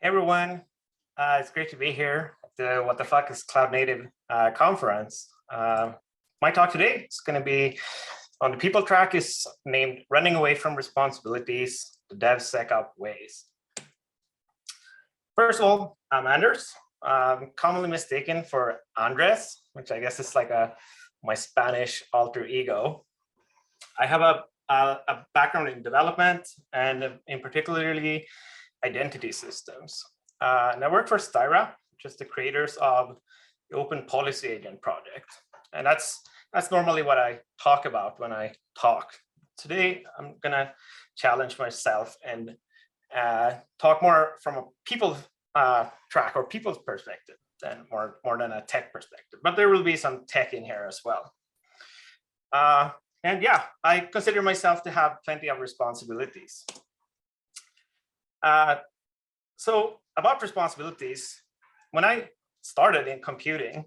Everyone, it's great to be here at the What the Fuck is Cloud Native conference. My talk today is going to be on the people track is named Running Away from Responsibilities, the DevSecOps Ways. First of all, I'm Anders, commonly mistaken for Andres, which I guess is like my Spanish alter ego. I have a background in development and in particularly identity systems. And I work for Styra, which is the creators of the Open Policy Agent project. And that's normally what I talk about when I talk. Today, I'm gonna challenge myself and talk more from a people track or people's perspective than more than a tech perspective. But there will be some tech in here as well. And yeah, I consider myself to have plenty of responsibilities. So about responsibilities, when I started in computing,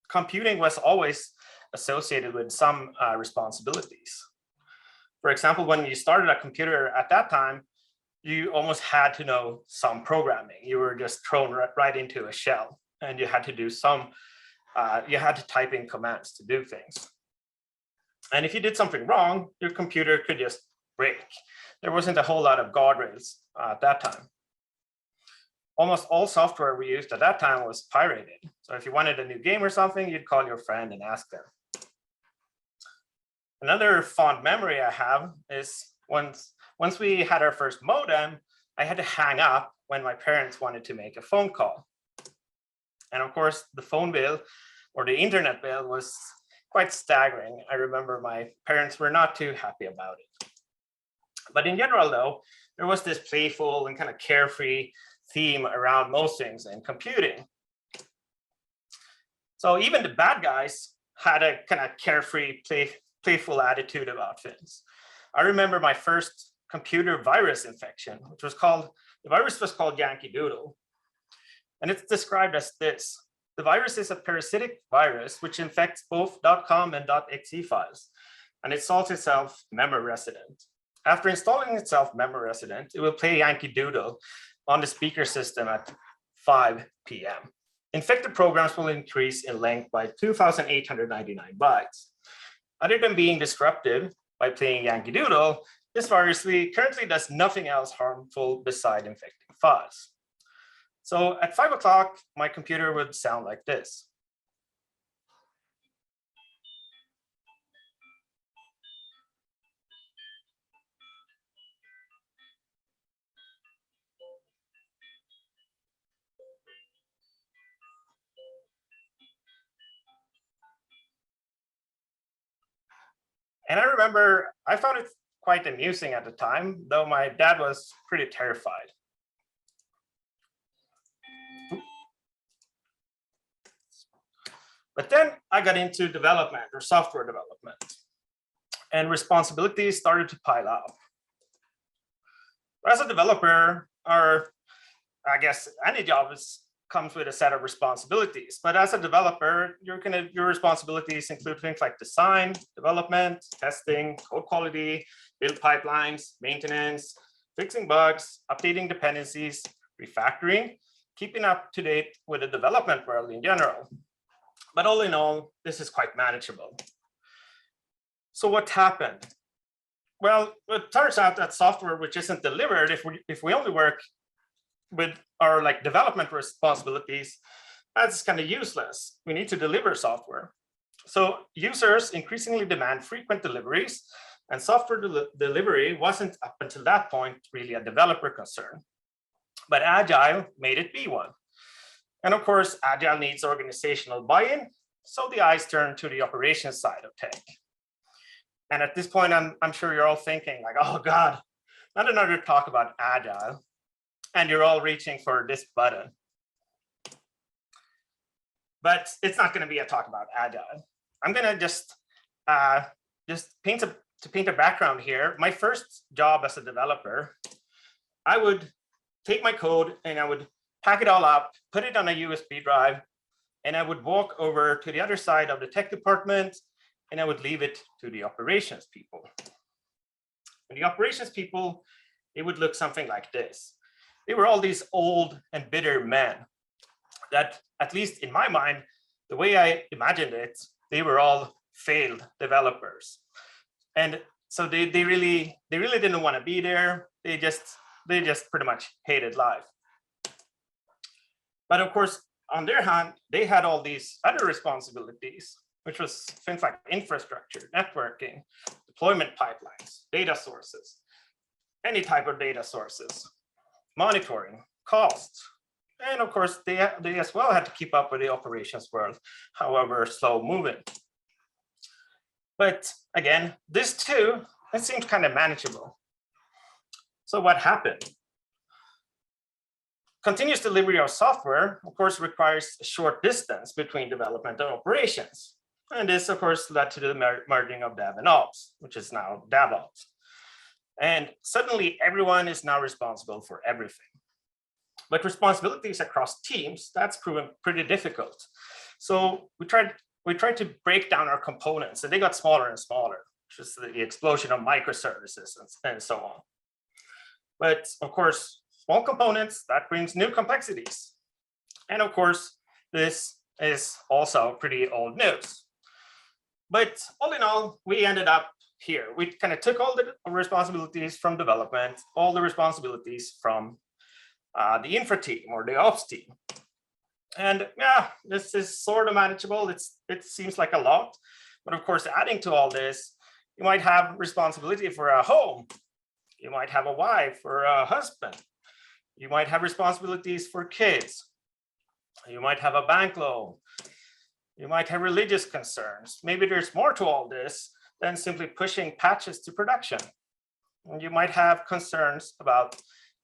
computing was always associated with some responsibilities. For example, when you started a computer at that time, you almost had to know some programming. You were just thrown right into a shell, and you had to do you had to type in commands to do things. And if you did something wrong, your computer could just break. There wasn't a whole lot of guardrails at that time. Almost all software we used at that time was pirated. So if you wanted a new game or something, you'd call your friend and ask them. Another fond memory I have is once we had our first modem, I had to hang up when my parents wanted to make a phone call. And of course, the phone bill or the internet bill was quite staggering. I remember my parents were not too happy about it. But in general, though, there was this playful and kind of carefree theme around most things in computing. So even the bad guys had a kind of carefree, playful attitude about things. I remember my first computer virus infection, which was the virus was called Yankee Doodle. And it's described as this. The virus is a parasitic virus which infects both .com and .exe files, and it calls itself memory resident. After installing itself memory resident, it will play Yankee Doodle on the speaker system at 5 p.m. Infected programs will increase in length by 2,899 bytes. Other than being disruptive by playing Yankee Doodle, this virus currently does nothing else harmful beside infecting files. So at 5 o'clock, my computer would sound like this. And I remember I found it quite amusing at the time, though my dad was pretty terrified. But then I got into development or software development, and responsibilities started to pile up. As a developer, or I guess any job comes with a set of responsibilities. But as a developer, your responsibilities include things like design, development, testing, code quality, build pipelines, maintenance, fixing bugs, updating dependencies, refactoring, keeping up to date with the development world in general. But all in all, this is quite manageable. So what happened? Well, it turns out that software which isn't delivered, if we only work with our development responsibilities, that's kind of useless. We need to deliver software. So users increasingly demand frequent deliveries, and software delivery wasn't up until that point really a developer concern. But Agile made it be one. And of course, Agile needs organizational buy-in, so the eyes turn to the operations side of tech. And at this point, I'm sure you're all thinking like, oh God, not another talk about Agile. And you're all reaching for this button. But it's not going to be a talk about Agile. I'm going to just paint a background here. My first job as a developer, I would take my code and I would pack it all up, put it on a USB drive, and I would walk over to the other side of the tech department, and I would leave it to the operations people. And the operations people, it would look something like this. they were all these old and bitter men that, at least in my mind, the way I imagined it, they were all failed developers. And so they really didn't want to be there. They just pretty much hated life. But of course, on their hand, they had all these other responsibilities, which was things like infrastructure, networking, deployment pipelines, data sources, any type of data sources, monitoring, costs. And of course, they as well had to keep up with the operations world, however slow moving. But again, this too, it seemed kind of manageable. So what happened? Continuous delivery of software, of course, requires a short distance between development and operations. And this, of course, led to the merging of Dev and Ops, which is now DevOps. And suddenly, everyone is now responsible for everything. But responsibilities across teams, that's proven pretty difficult. So we tried to break down our components, and they got smaller and smaller, just the explosion of microservices and so on. But of course, small components, that brings new complexities. And of course, this is also pretty old news. But all in all, we ended up here. We kind of took all the responsibilities from development, all the responsibilities from the infra team or the ops team. And yeah, this is sort of manageable. It seems like a lot. But of course, adding to all this, you might have responsibility for a home. You might have a wife or a husband. You might have responsibilities for kids. You might have a bank loan. You might have religious concerns. Maybe there's more to all this than simply pushing patches to production. And you might have concerns about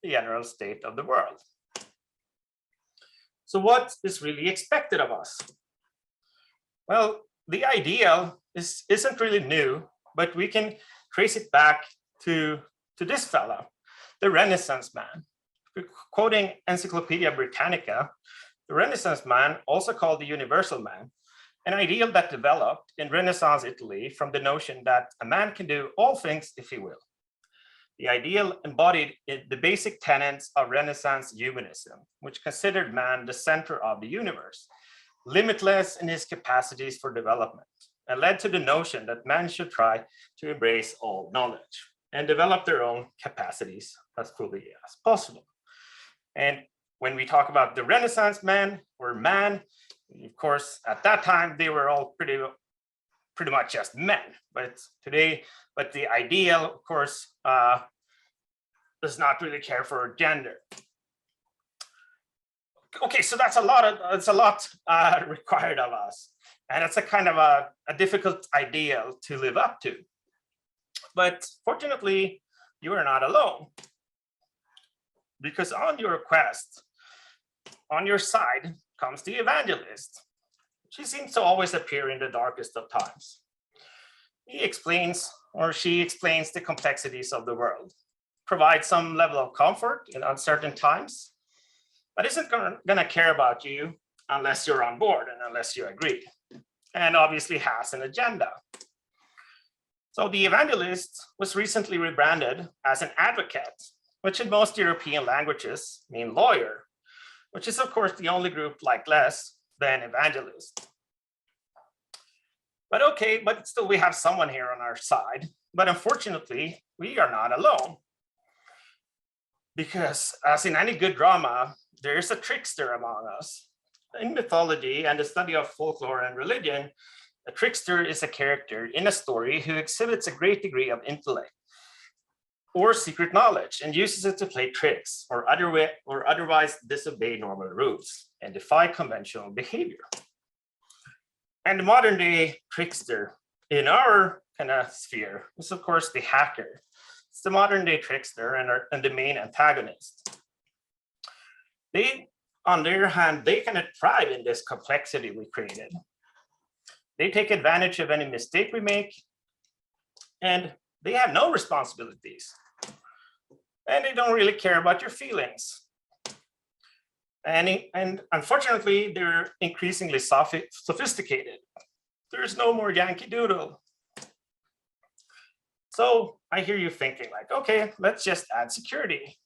the general state of the world. So what is really expected of us? Well, the ideal isn't really new, but we can trace it back to this fellow, the Renaissance man. Quoting Encyclopedia Britannica, the Renaissance man, also called the universal man, an ideal that developed in Renaissance Italy from the notion that a man can do all things if he will. The ideal embodied the basic tenets of Renaissance humanism, which considered man the center of the universe, limitless in his capacities for development, and led to the notion that man should try to embrace all knowledge and develop their own capacities as fully as possible. And when we talk about the Renaissance man or man, of course, at that time, they were all pretty much just men. But today, the ideal, of course, does not really care for gender. Okay, so that's a lot required of us. And it's a kind of a difficult ideal to live up to. But fortunately, you are not alone. Because on your quest, on your side comes the evangelist. She seems to always appear in the darkest of times. He explains, or she explains, the complexities of the world, provides some level of comfort in uncertain times, but isn't gonna care about you unless you're on board and unless you agree, and obviously has an agenda. So the evangelist was recently rebranded as an advocate, which in most European languages mean lawyer, which is of course the only group like less than evangelist. But okay, but still we have someone here on our side, but unfortunately we are not alone. Because as in any good drama, there is a trickster among us. In mythology and the study of folklore and religion, a trickster is a character in a story who exhibits a great degree of intellect or secret knowledge and uses it to play tricks or otherwise disobey normal rules and defy conventional behavior. And the modern day trickster in our kind of sphere is of course the hacker. It's the modern day trickster and the main antagonist. They, on their hand, they kind of thrive in this complexity we created. They take advantage of any mistake we make, and they have no responsibilities. And they don't really care about your feelings. And unfortunately, they're increasingly sophisticated. There's no more Yankee Doodle. So I hear you thinking like, okay, let's just add security.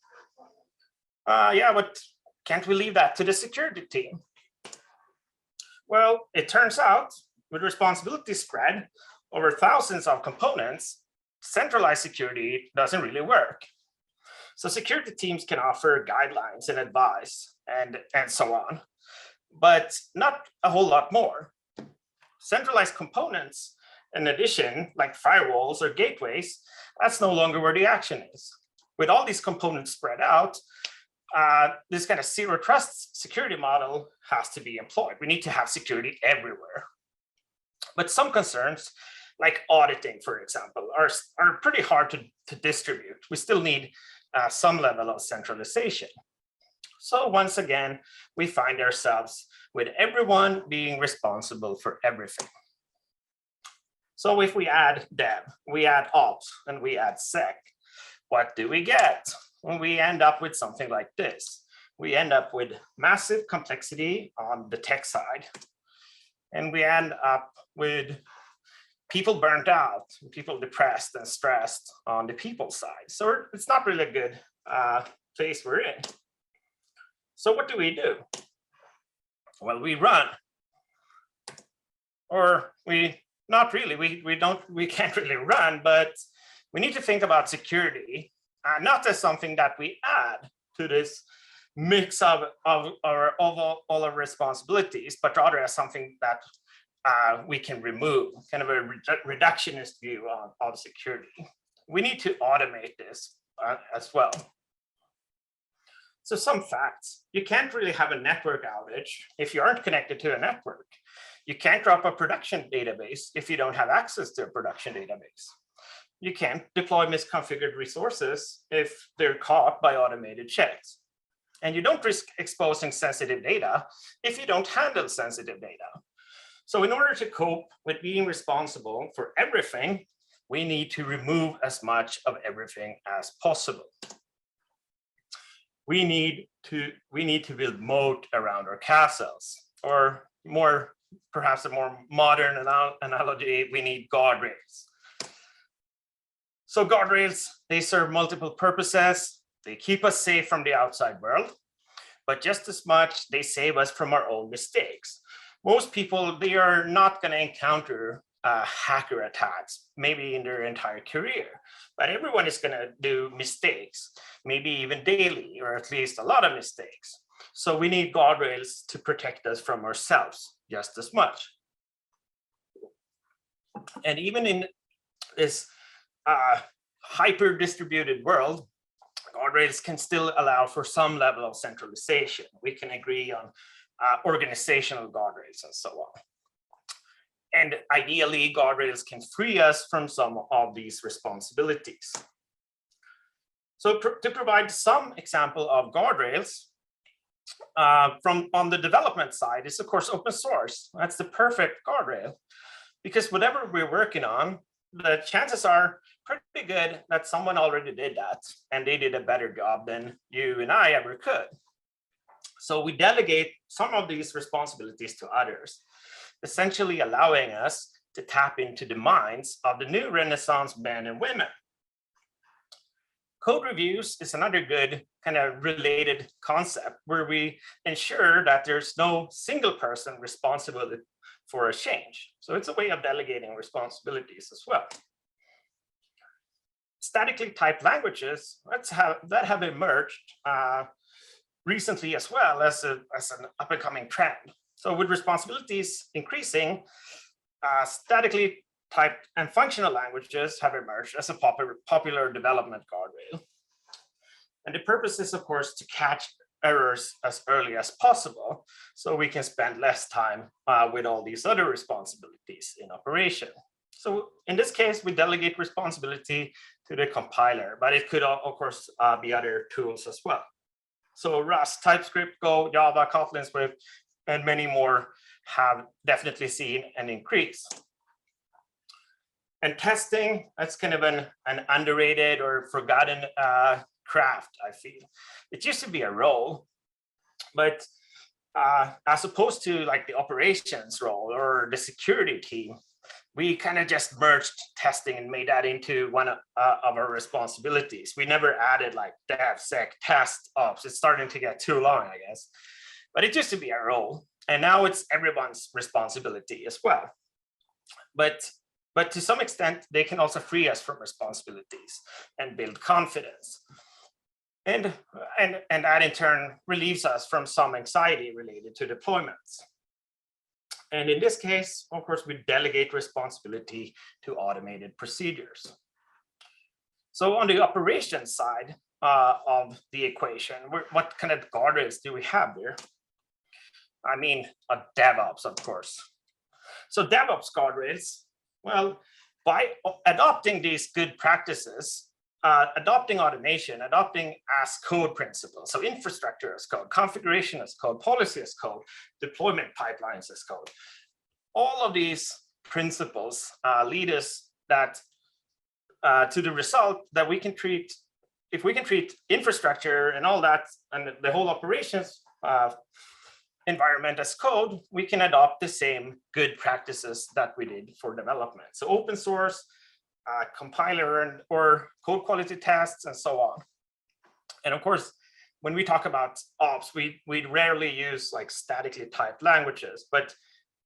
Yeah, but can't we leave that to the security team? Well, it turns out with responsibility spread over thousands of components, centralized security doesn't really work. So security teams can offer guidelines and advice and so on, but not a whole lot more. Centralized components, in addition, like firewalls or gateways, that's no longer where the action is. With all these components spread out, this kind of zero trust security model has to be employed. We need to have security everywhere. But some concerns, like auditing, for example, are pretty hard to distribute. We still need some level of centralization. So once again, we find ourselves with everyone being responsible for everything. So if we add dev, we add ops, and we add sec, what do we get? Well, we end up with something like this. We end up with massive complexity on the tech side, and we end up with people burnt out, people depressed and stressed on the people side. So it's not really a good phase we're in. So what do we do? Well, we run, or not really. We can't really run, but we need to think about security not as something that we add to this mix of all our responsibilities, but rather as something that we can remove, kind of a reductionist view of security. We need to automate this as well. So some facts: you can't really have a network outage if you aren't connected to a network. You can't drop a production database if you don't have access to a production database. You can't deploy misconfigured resources if they're caught by automated checks. And you don't risk exposing sensitive data if you don't handle sensitive data. So in order to cope with being responsible for everything, we need to remove as much of everything as possible. We need to build moat around our castles, or perhaps a more modern analogy, we need guardrails. So guardrails, they serve multiple purposes. They keep us safe from the outside world, but just as much, they save us from our own mistakes. Most people, they are not going to encounter hacker attacks, maybe in their entire career, but everyone is going to do mistakes, maybe even daily, or at least a lot of mistakes. So we need guardrails to protect us from ourselves just as much. And even in this hyper distributed world, guardrails can still allow for some level of centralization. We can agree on organizational guardrails and so on. And ideally, guardrails can free us from some of these responsibilities. So to provide some example of guardrails, on the development side is, of course, open source. That's the perfect guardrail, because whatever we're working on, the chances are pretty good that someone already did that, and they did a better job than you and I ever could. So we delegate some of these responsibilities to others, essentially allowing us to tap into the minds of the new Renaissance men and women. Code reviews is another good kind of related concept, where we ensure that there's no single person responsible for a change. So it's a way of delegating responsibilities as well. Statically typed languages that have emerged recently as well as an up-and-coming trend. So with responsibilities increasing, statically typed and functional languages have emerged as a popular development guardrail. And the purpose is, of course, to catch errors as early as possible, so we can spend less time with all these other responsibilities in operation. So in this case, we delegate responsibility to the compiler, but it could, of course, be other tools as well. So Rust, TypeScript, Go, Java, Kotlin, Swift, and many more have definitely seen an increase. And testing, that's kind of an underrated or forgotten craft, I feel. It used to be a role, but as opposed to like the operations role or the security team, we kind of just merged testing and made that into one of our responsibilities. We never added like DevSecOps. It's starting to get too long, I guess. But it used to be our role, and now it's everyone's responsibility as well. But to some extent, they can also free us from responsibilities and build confidence. And that in turn relieves us from some anxiety related to deployments. And in this case, of course, we delegate responsibility to automated procedures. So on the operations side of the equation, what kind of guardrails do we have there? I mean, DevOps, of course. So DevOps guardrails, well, by adopting these good practices, adopting automation, adopting as code principles, so infrastructure as code, configuration as code, policy as code, deployment pipelines as code. All of these principles lead us to the result that we can treat, if we can treat infrastructure and all that, and the whole operations environment as code, we can adopt the same good practices that we did for development. So open source, compiler or code quality tests, and so on. And of course, when we talk about ops, we rarely use like statically typed languages, but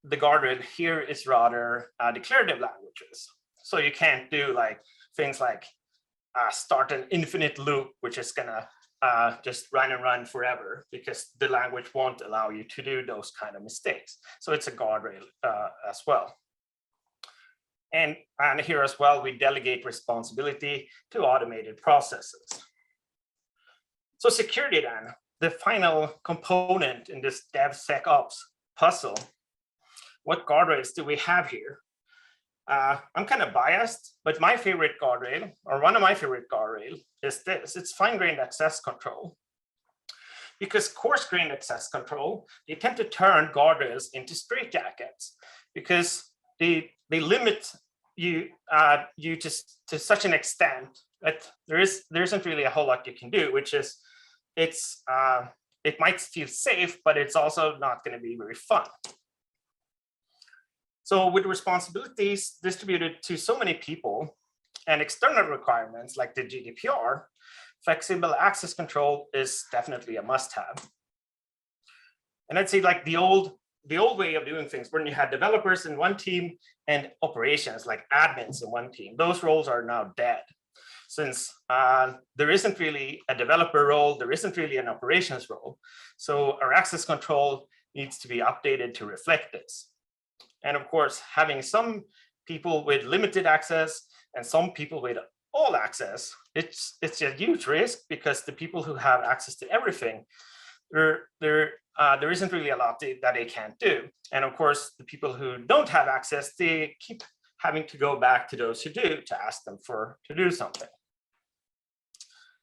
the guardrail here is rather declarative languages. So you can't do like things like start an infinite loop, which is gonna just run and run forever, because the language won't allow you to do those kind of mistakes. So it's a guardrail as well. And here as well, we delegate responsibility to automated processes. So security then, the final component in this DevSecOps puzzle. What guardrails do we have here? I'm kind of biased, but my favorite guardrail, or one of my favorite guardrails, is this. It's fine-grained access control. Because coarse-grained access control, they tend to turn guardrails into straitjackets, because they limit you to such an extent that there isn't really a whole lot you can do, which is it might feel safe, but it's also not going to be very fun. So with responsibilities distributed to so many people and external requirements like the GDPR, flexible access control is definitely a must-have. And I'd say like the old way of doing things, when you had developers in one team and operations like admins in one team, those roles are now dead. Since there isn't really a developer role, there isn't really an operations role. So our access control needs to be updated to reflect this. And of course, having some people with limited access and some people with all access, it's a huge risk, because the people who have access to everything, there isn't really a lot that they can't do. And of course, the people who don't have access, they keep having to go back to those who do to ask them to do something.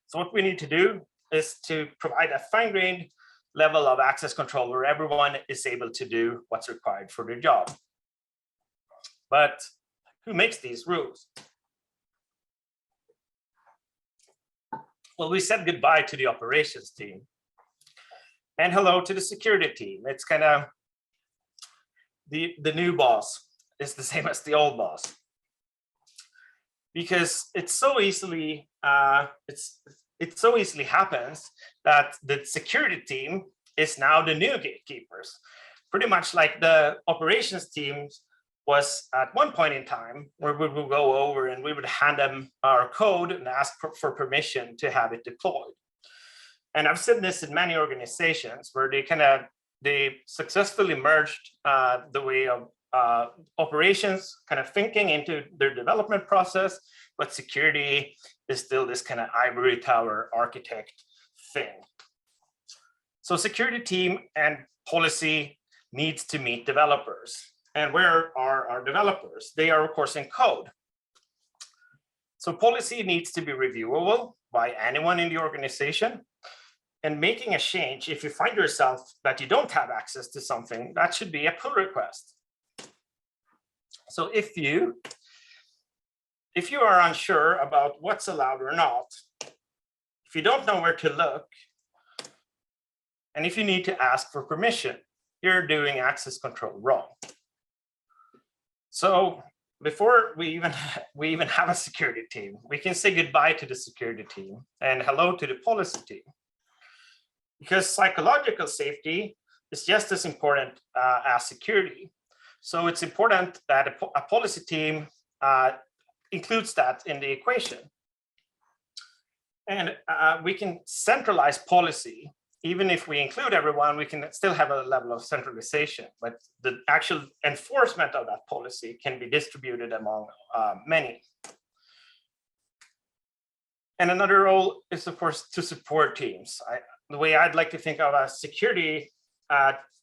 So what we need to do is to provide a fine-grained level of access control where everyone is able to do what's required for their job. But who makes these rules? Well, we said goodbye to the operations team and hello to the security team. It's kind of the new boss is the same as the old boss, because it so easily happens that the security team is now the new gatekeepers, pretty much like the operations teams was at one point in time, where we would go over and we would hand them our code and ask for permission to have it deployed. And I've seen this in many organizations where they successfully merged the way of operations kind of thinking into their development process, but security is still this kind of ivory tower architect thing. So security team and policy needs to meet developers. And where are our developers? They are, of course, in code. So policy needs to be reviewable by anyone in the organization. And making a change, if you find yourself that you don't have access to something, that should be a pull request. So if you are unsure about what's allowed or not, if you don't know where to look, and if you need to ask for permission, you're doing access control wrong. So before we even have a security team, we can say goodbye to the security team and hello to the policy team. Because psychological safety is just as important as security. So it's important that a policy team includes that in the equation. And we can centralize policy. Even if we include everyone, we can still have a level of centralization, but the actual enforcement of that policy can be distributed among many. And another role is, of course, to support teams. The way I'd like to think of a security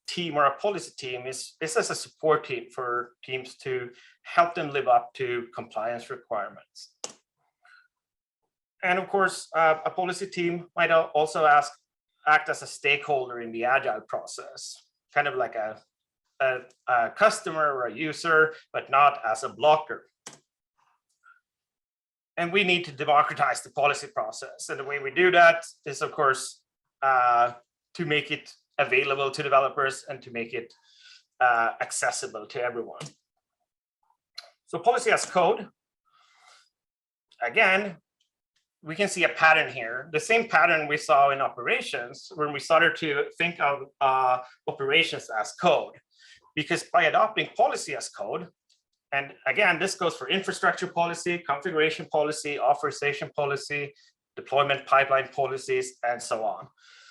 team or a policy team is as a support team for teams to help them live up to compliance requirements. And of course, a policy team might also act as a stakeholder in the agile process, kind of like a customer or a user, but not as a blocker. And we need to democratize the policy process. And the way we do that is, of course, to make it available to developers and to make it accessible to everyone. So policy as code, again, we can see a pattern here, the same pattern we saw in operations when we started to think of operations as code. Because by adopting policy as code, and again, this goes for infrastructure policy, configuration policy, authorization policy, deployment pipeline policies, and so on.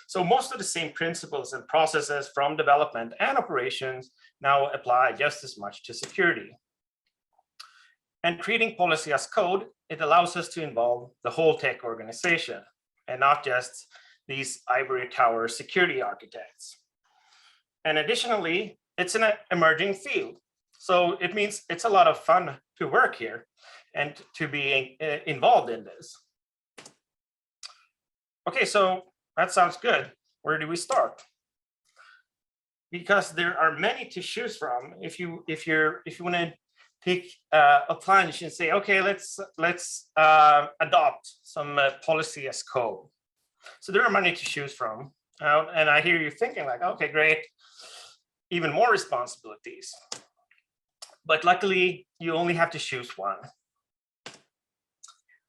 So most of the same principles and processes from development and operations now apply just as much to security. And treating policy as code, it allows us to involve the whole tech organization and not just these ivory tower security architects. And additionally, it's an emerging field. So it means it's a lot of fun to work here and to be involved in this. Okay, so that sounds good. Where do we start? Because there are many to choose from. If you want to take a plunge and say, okay, let's adopt some policy as code. So there are many to choose from. And I hear you thinking like, okay, great, even more responsibilities. But luckily, you only have to choose one.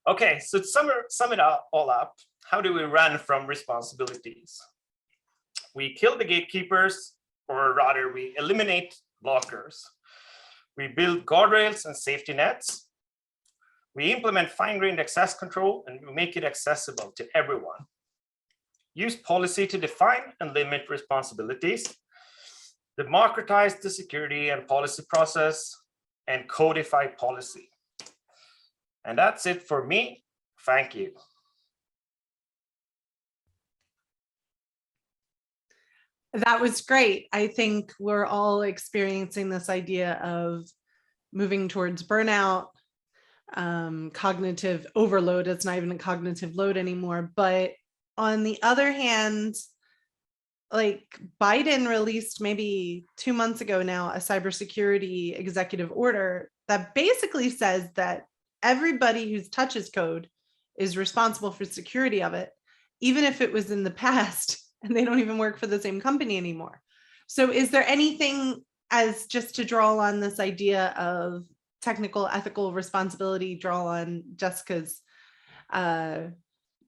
Okay, so to sum it all up, how do we run from responsibilities? We kill the gatekeepers, or rather we eliminate blockers. We build guardrails and safety nets. We implement fine-grained access control and we make it accessible to everyone. Use policy to define and limit responsibilities. Democratize the security and policy process, and codify policy. And that's it for me. Thank you. That was great. I think we're all experiencing this idea of moving towards burnout, cognitive overload. It's not even a cognitive load anymore. But on the other hand, like Biden released maybe 2 months ago now, a cybersecurity executive order that basically says that everybody who touches code is responsible for security of it, even if it was in the past and they don't even work for the same company anymore. So is there anything, as just to draw on this idea of technical ethical responsibility, draw on Jessica's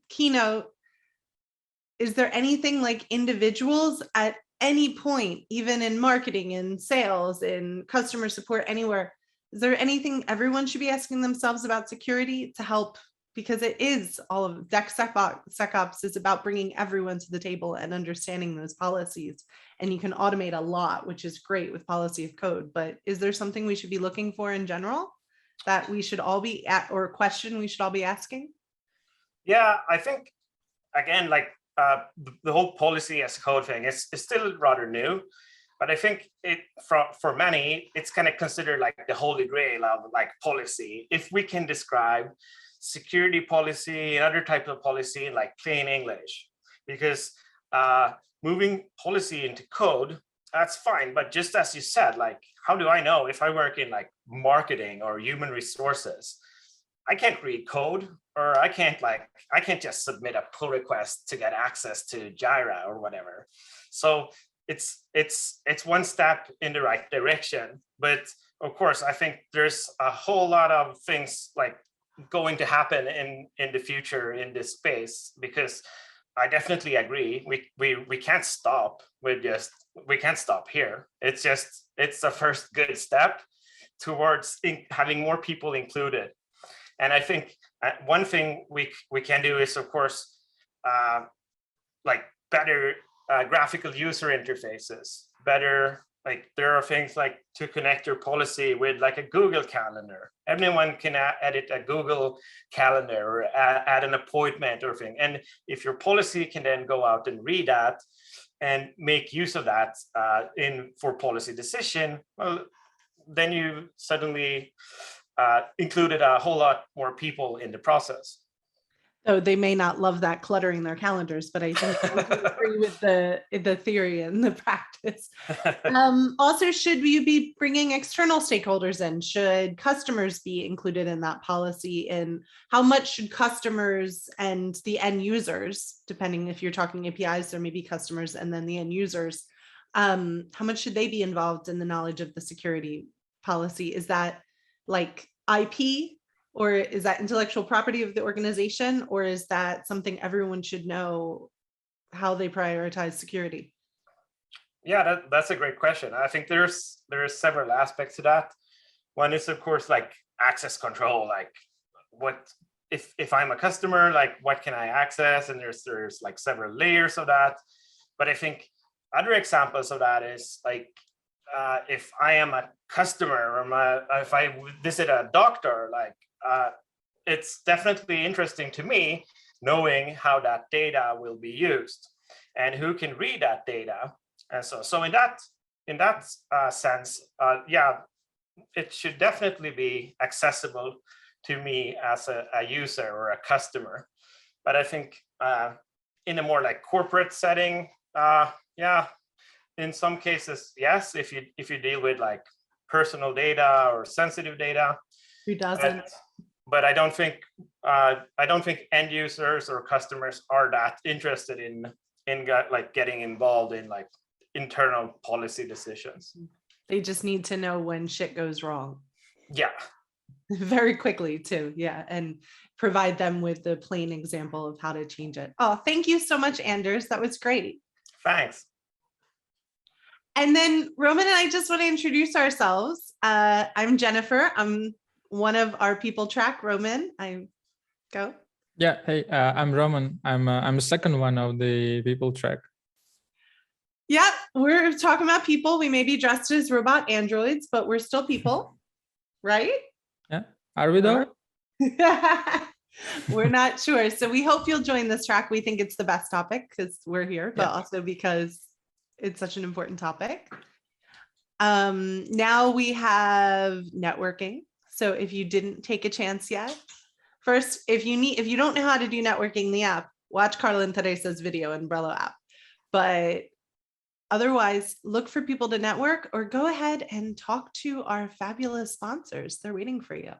keynote, is there anything like individuals at any point, even in marketing, in sales, in customer support, anywhere, is there anything everyone should be asking themselves about security to help? Because it is all of DevSecOps is about bringing everyone to the table and understanding those policies. And you can automate a lot, which is great with policy of code. But is there something we should be looking for in general that we should all be at, or a question we should all be asking? Yeah, I think, again, like the whole policy as code thing is still rather new. But I think for many, it's kind of considered like the holy grail of like policy. If we can describe security policy and other types of policy in like plain English, because moving policy into code, that's fine. But just as you said, like, how do I know if I work in like marketing or human resources? I can't read code, or I can't just submit a pull request to get access to Jira or whatever. So it's one step in the right direction, but of course, I think there's a whole lot of things like going to happen in the future in this space, because I definitely agree. We can't stop with we can't stop here. It's the first good step towards having more people included. And I think one thing we can do is, of course, like better graphical user interfaces, better, like there are things like to connect your policy with like a Google Calendar. Anyone can edit a Google Calendar or add an appointment or thing. And if your policy can then go out and read that and make use of that for policy decision, well, then you suddenly included a whole lot more people in the process. So they may not love that cluttering their calendars, but I think I do agree with the theory and the practice. Also, should you be bringing external stakeholders in? Should customers be included in that policy? And how much should customers and the end users, depending if you're talking APIs, there may be customers and then the end users, how much should they be involved in the knowledge of the security policy? Is that like IP? Or is that intellectual property of the organization? Or is that something everyone should know how they prioritize security? Yeah, that's a great question. I think there's several aspects to that. One is, of course, like access control, like what if I'm a customer, like what can I access? And there's like several layers of that. But I think other examples of that is like if I am a customer or if I visit a doctor, like it's definitely interesting to me knowing how that data will be used and who can read that data. And so in that sense, yeah, it should definitely be accessible to me as a user or a customer. But I think in a more like corporate setting, yeah, in some cases, yes, if you deal with like personal data or sensitive data. Who doesn't? But I don't think end users or customers are that interested in like getting involved in like internal policy decisions. They just need to know when shit goes wrong. Yeah. Very quickly too. Yeah. And provide them with the plain example of how to change it. Oh, thank you so much, Anders. That was great. Thanks. And then Roman and I just want to introduce ourselves. I'm Jennifer. I'm one of our people track. Roman, go. Yeah, hey, I'm Roman. I'm the second one of the people track. Yep, we're talking about people. We may be dressed as robot androids, but we're still people, right? Yeah, are we though? We're not sure. So we hope you'll join this track. We think it's the best topic because we're here, but also because it's such an important topic. Now we have networking. So if you didn't take a chance yet, first, if you don't know how to do networking in the app, watch Carla and Teresa's video in Umbrella app. But otherwise, look for people to network or go ahead and talk to our fabulous sponsors. They're waiting for you.